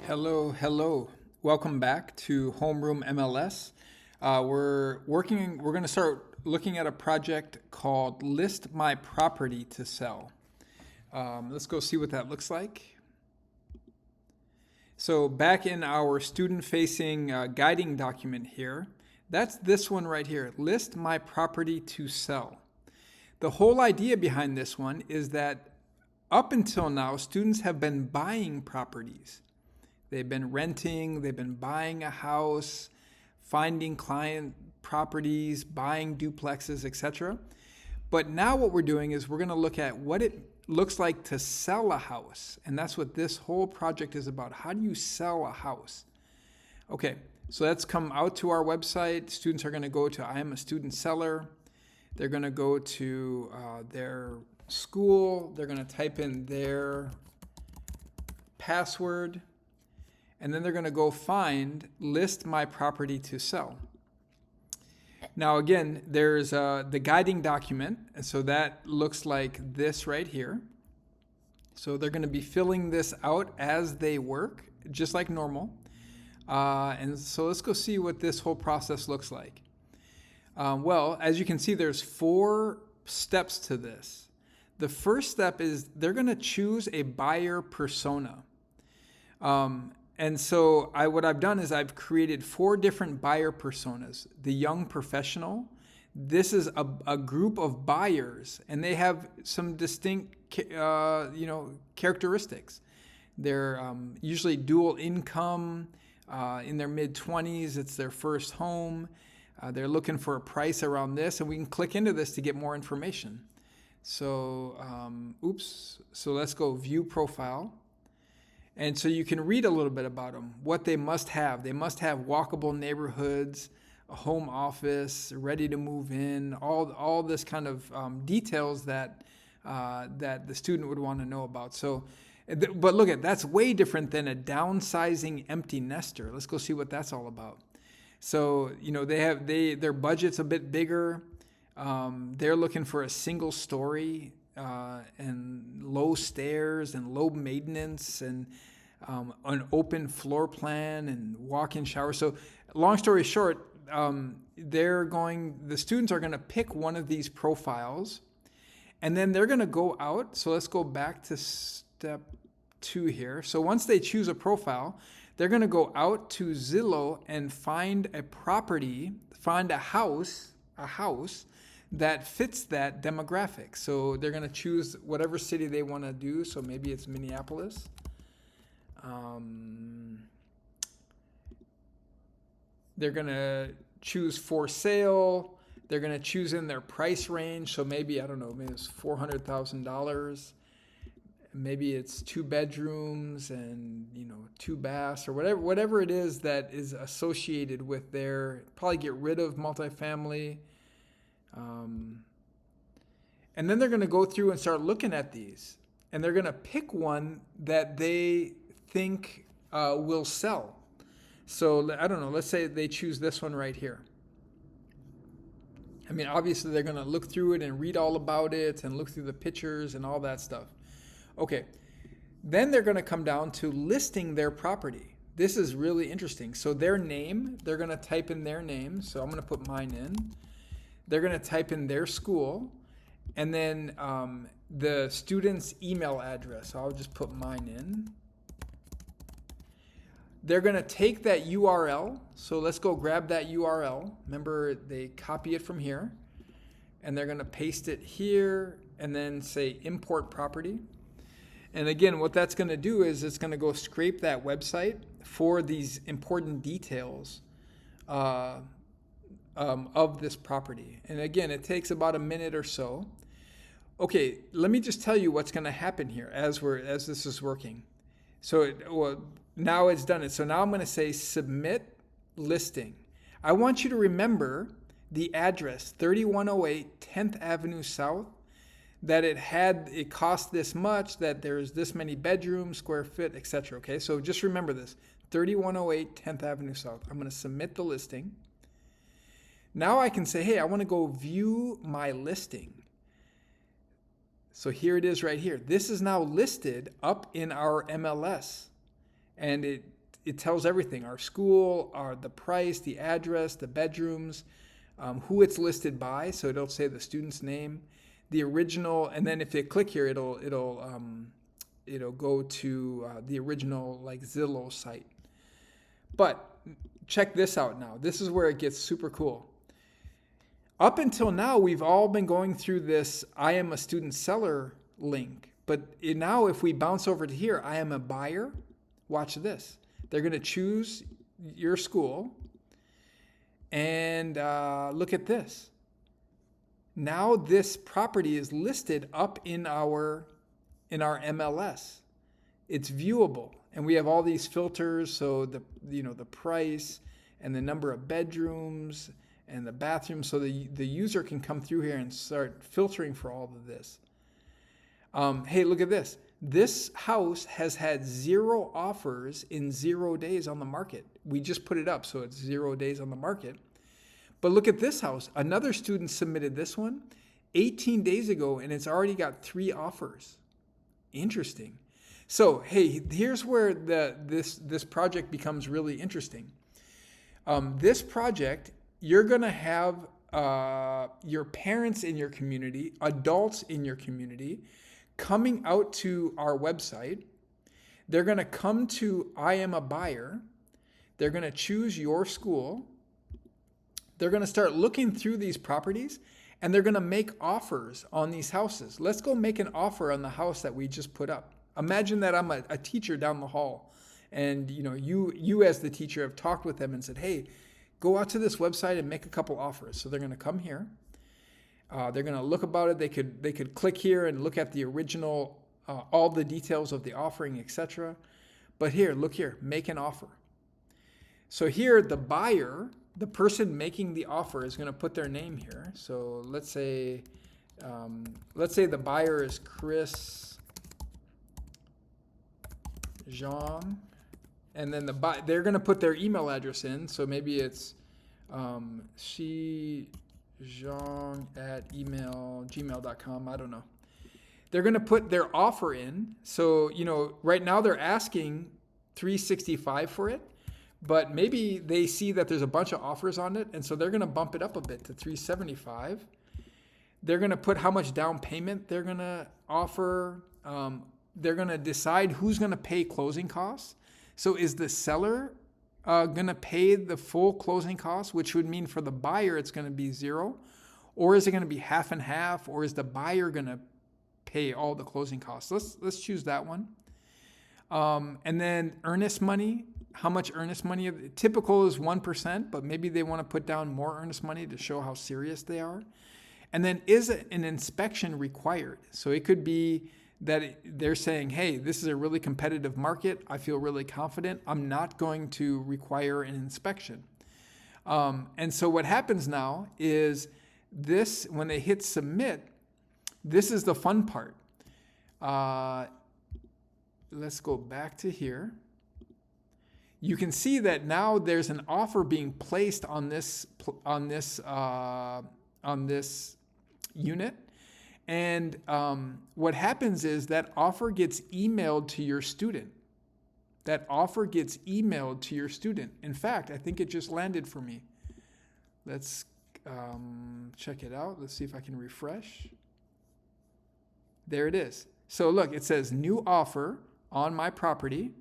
Hello. Welcome back to Homeroom MLS. We're going to start looking at a project called List My Property to Sell. Let's go see what that looks like. So back in our student-facing guiding document here, that's this one right here, List My Property to Sell. The whole idea behind this one is that up until now, students have been buying properties. They've been renting, they've been buying a house, finding client properties, buying duplexes, etc. But now what we're doing is we're going to look at what it looks like to sell a house. And that's what this whole project is about. How do you sell a house? Okay, so let's come out to our website. Students are going to go to I am a student seller. They're going to go to their school. They're going to type in their password. And then they're going to go find List My Property to Sell. Now, again, there's the guiding document. And so that looks like this right here. So they're going to be filling this out as they work, just like normal. And so let's go see what this whole process looks like. Well, as you can see, there's 4 steps to this. The first step is they're going to choose a buyer persona. And so what I've done is I've created 4 different buyer personas. The young professional, this is a group of buyers, and they have some distinct, characteristics. They're usually dual income, in their mid-20s. It's their first home. They're looking for a price around this, and we can click into this to get more information. So, so let's go view profile. And so you can read a little bit about them, what they must have. They must have walkable neighborhoods, a home office, ready to move in, all this kind of details that the student would want to know about. So, but look that's way different than a downsizing empty nester. Let's go see what that's all about. So, their budget's a bit bigger. They're looking for a single story. And low stairs and low maintenance and an open floor plan and walk-in shower. So long story short, the students are going to pick one of these profiles, and then they're going to go out. So let's go back to step 2 here. So once they choose a profile, they're going to go out to Zillow and find a house that fits that demographic. So they're going to choose whatever city they want to do. So maybe it's Minneapolis. They're going to choose for sale. They're going to choose in their price range. So maybe, I don't know, maybe it's $400,000. Maybe it's 2 bedrooms and 2 baths or whatever it is that is associated with probably get rid of multifamily. And then they're going to go through and start looking at these, and they're going to pick one that they think will sell. So I don't know, let's say they choose this one right here. I mean, obviously they're going to look through it and read all about it and look through the pictures and all that stuff. Okay, then they're going to come down to listing their property. This is really interesting. So their name, they're going to type in their name. So I'm going to put mine in. They're going to type in their school, and then the student's email address. So I'll just put mine in. They're going to take that URL. So let's go grab that URL. Remember, they copy it from here, and they're going to paste it here, and then say import property. And again, what that's going to do is it's going to go scrape that website for these important details of this property. And again, it takes about a minute or so. Okay, let me just tell you what's going to happen here as this is working. So now it's done. So now I'm going to say submit listing. I want you to remember the address, 3108 10th Avenue South, that it cost this much, that there's this many bedrooms, square foot, etc. Okay, so just remember this, 3108 10th Avenue South. I'm going to submit the listing. Now I can say, hey, I want to go view my listing. So here it is right here. This is now listed up in our MLS. and it tells everything: our school, the price, the address, the bedrooms, who it's listed by. So it'll say the student's name, the original, and then if they click here, it'll go to the original like Zillow site. But check this out now. This is where it gets super cool. Up until now, we've all been going through this I am a student seller link. But now if we bounce over to here, I am a buyer, watch this. They're going to choose your school. And look at this. Now this property is listed up in our MLS. It's viewable, and we have all these filters. So the price and the number of bedrooms and the bathrooms, so the user can come through here and start filtering for all of this. Hey, look at this. This house has had 0 offers in 0 days on the market. We just put it up, so it's 0 days on the market. But look at this house. Another student submitted this one 18 days ago, and it's already got 3 offers. Interesting. So, hey, here's where this project becomes really interesting. This project, you're going to have your parents in your community, adults in your community, coming out to our website. They're going to come to I Am a Buyer. They're going to choose your school. They're going to start looking through these properties, and they're going to make offers on these houses. Let's go make an offer on the house that we just put up. Imagine that I'm a teacher down the hall, and you as the teacher have talked with them and said, hey, go out to this website and make a couple offers. So they're going to come here. They're going to look about it. They could click here and look at the original, all the details of the offering, etc. But here, look here, make an offer. So here, the buyer, the person making the offer, is going to put their name here. So let's say the buyer is Chris Jean, and then they're going to put their email address in. So maybe it's cjean@gmail.com. I don't know. They're going to put their offer in. So, right now they're asking $365 for it, but maybe they see that there's a bunch of offers on it, and so they're going to bump it up a bit to $375. They're going to put how much down payment they're going to offer. They're going to decide who's going to pay closing costs. So is the seller going to pay the full closing costs, which would mean for the buyer it's going to be 0? Or is it going to be half and half? Or is the buyer going to pay all the closing costs? Let's choose that one. And then earnest money. How much earnest money? Typical is 1%, but maybe they want to put down more earnest money to show how serious they are. And then is an inspection required? So it could be that they're saying, hey, this is a really competitive market. I feel really confident. I'm not going to require an inspection. And so what happens now is this, when they hit submit, this is the fun part. Let's go back to here. You can see that now there's an offer being placed on this unit. And what happens is that offer gets emailed to your student. That offer gets emailed to your student. In fact, I think it just landed for me. Let's check it out. Let's see if I can refresh. There it is. So look, it says new offer on my property.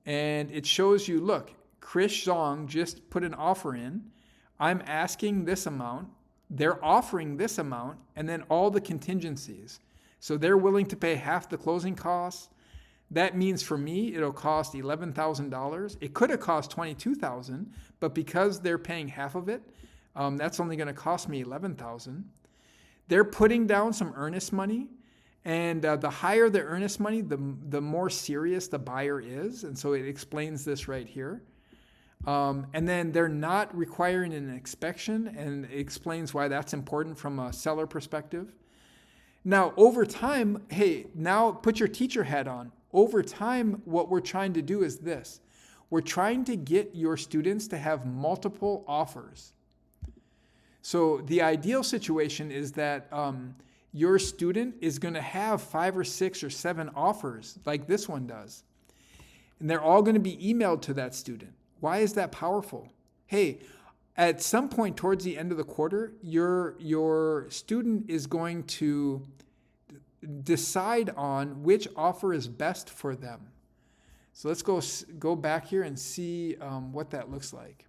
And it shows you, look, Chris Zhang just put an offer in. I'm asking this amount. They're offering this amount, and then all the contingencies. So they're willing to pay half the closing costs. That means for me, it'll cost $11,000. It could have cost $22,000, but because they're paying half of it, that's only going to cost me $11,000. They're putting down some earnest money, and the higher the earnest money, the more serious the buyer is. And so it explains this right here. And then they're not requiring an inspection, and it explains why that's important from a seller perspective. Now, over time, hey, now put your teacher hat on. Over time, what we're trying to do is this. We're trying to get your students to have multiple offers. So the ideal situation is that your student is going to have 5 or 6 or 7 offers like this one does. and they're all going to be emailed to that student. Why is that powerful? Hey, at some point towards the end of the quarter, your student is going to decide on which offer is best for them. So let's go back here and see what that looks like.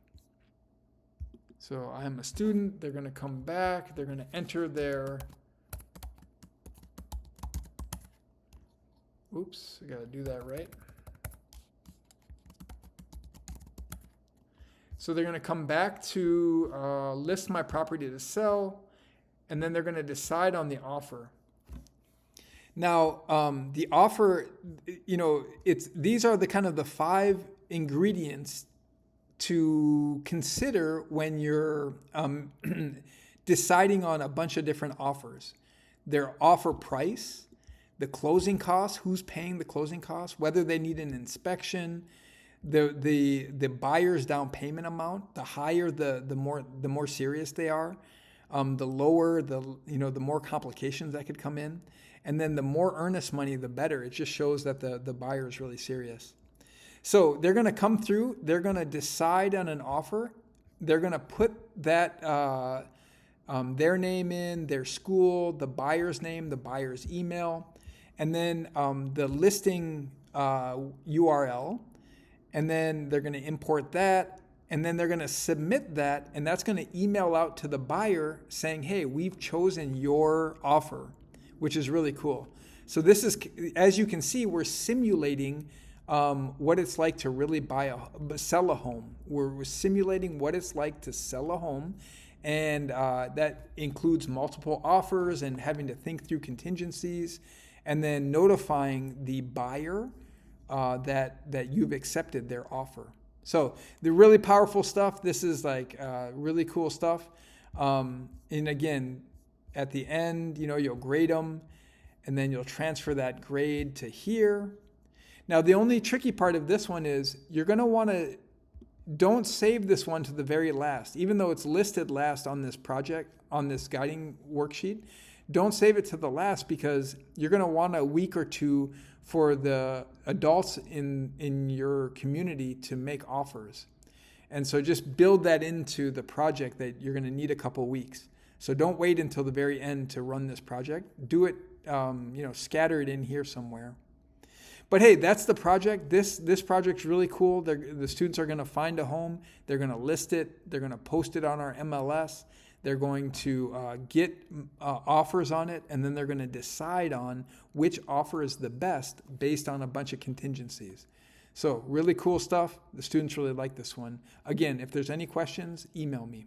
So I'm a student. They're going to come back. They're going to enter their... Oops, I got to do that right. So they're going to come back to list my property to sell, and then they're going to decide on the offer. Now, the offer, these are the kind of the 5 ingredients to consider when you're deciding on a bunch of different offers. Their offer price, the closing costs, who's paying the closing costs, whether they need an inspection, the buyer's down payment amount. The higher, the more serious they are. The lower, the more complications that could come in. And then the more earnest money, the better. It just shows that the buyer is really serious. So they're going to come through. They're going to decide on an offer. They're going to put that their name in, their school, the buyer's name, the buyer's email, and then the listing URL. And then they're going to import that. And then they're going to submit that. And that's going to email out to the buyer saying, hey, we've chosen your offer, which is really cool. So this is, as you can see, we're simulating what it's like to really sell a home. We're simulating what it's like to sell a home. And that includes multiple offers and having to think through contingencies, and then notifying the buyer that you've accepted their offer. So the really powerful stuff. This is like really cool stuff. And again, at the end, you'll grade them, and then you'll transfer that grade to here. Now, the only tricky part of this one is you're going to want to, don't save this one to the very last. Even though it's listed last on this project, on this guiding worksheet, don't save it to the last, because you're going to want a week or two for the adults in your community to make offers. And so just build that into the project that you're going to need a couple weeks. So don't wait until the very end to run this project. Do it, scatter it in here somewhere. But hey, that's the project. This project's really cool. The students are going to find a home. They're going to list it. They're going to post it on our MLS. They're going to get offers on it, and then they're going to decide on which offer is the best based on a bunch of contingencies. So really cool stuff. The students really like this one. Again, if there's any questions, email me.